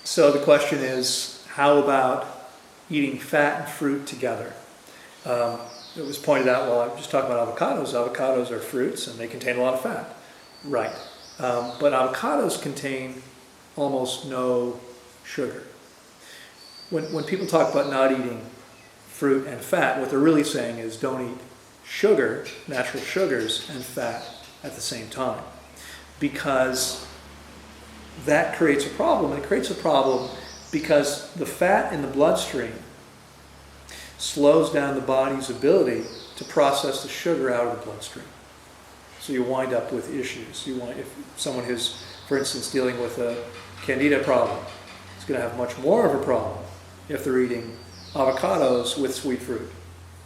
So the question is, how about eating fat and fruit together? It was pointed out, well, I'm just talking about avocados. Avocados are fruits and they contain a lot of fat. Right. But avocados contain almost no sugar. When people talk about not eating fruit and fat, what they're really saying is don't eat sugar, natural sugars, and fat at the same time. Because that creates a problem. And it creates a problem because the fat in the bloodstream slows down the body's ability to process the sugar out of the bloodstream. So you wind up with issues. If someone who's, for instance, dealing with a candida problem is going to have much more of a problem if they're eating avocados with sweet fruit,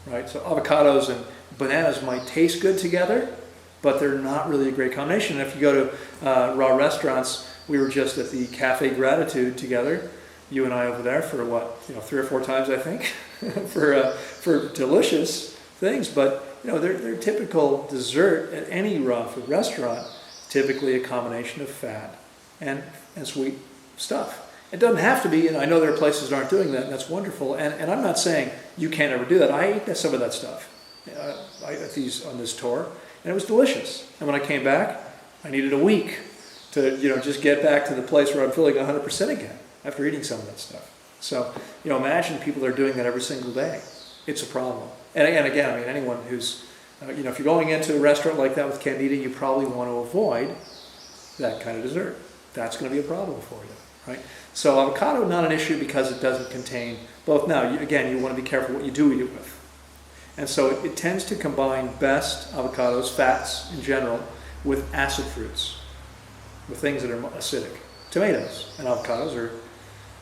right? So avocados and bananas might taste good together, but they're not really a great combination. And if you go to raw restaurants, we were just at the Cafe Gratitude together, you and I over there for 3 or 4 times, I think, for delicious things. But their typical dessert at any raw food restaurant, typically a combination of fat and sweet stuff. It doesn't have to be, and I know there are places that aren't doing that, and that's wonderful. And I'm not saying you can't ever do that. I ate some of that stuff on this tour, and it was delicious. And when I came back, I needed a week to just get back to the place where I'm feeling 100% again after eating some of that stuff. So imagine people that are doing that every single day. It's a problem. And again, I mean, anyone who's if you're going into a restaurant like that with candida, you probably want to avoid that kind of dessert. That's going to be a problem for you, right? So avocado, not an issue because it doesn't contain both. Now, again, you want to be careful what you do eat it with. And so it tends to combine best avocados, fats in general, with acid fruits, with things that are acidic. Tomatoes and avocados are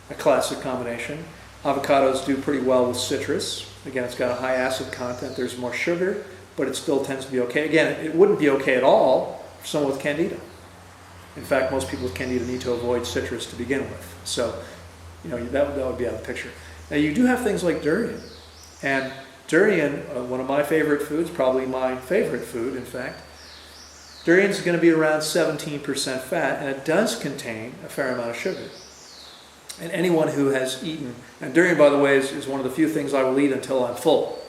a classic combination. Avocados do pretty well with citrus. Again, it's got a high acid content. There's more sugar, but it still tends to be okay. Again, it wouldn't be okay at all for someone with candida. In fact, most people with candida need to avoid citrus to begin with. So, that would be out of the picture. Now, you do have things like durian. And durian, one of my favorite foods, probably my favorite food, in fact, durian is going to be around 17% fat, and it does contain a fair amount of sugar. And anyone who has eaten, and durian, by the way, is one of the few things I will eat until I'm full,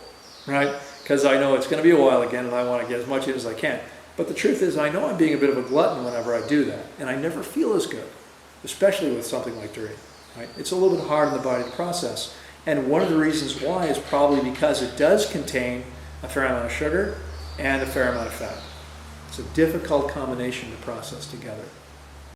right? Because I know it's going to be a while again, and I want to get as much in as I can. But the truth is, I know I'm being a bit of a glutton whenever I do that, and I never feel as good, especially with something like durian, right? It's a little bit hard on the body to process. And one of the reasons why is probably because it does contain a fair amount of sugar and a fair amount of fat. It's a difficult combination to process together.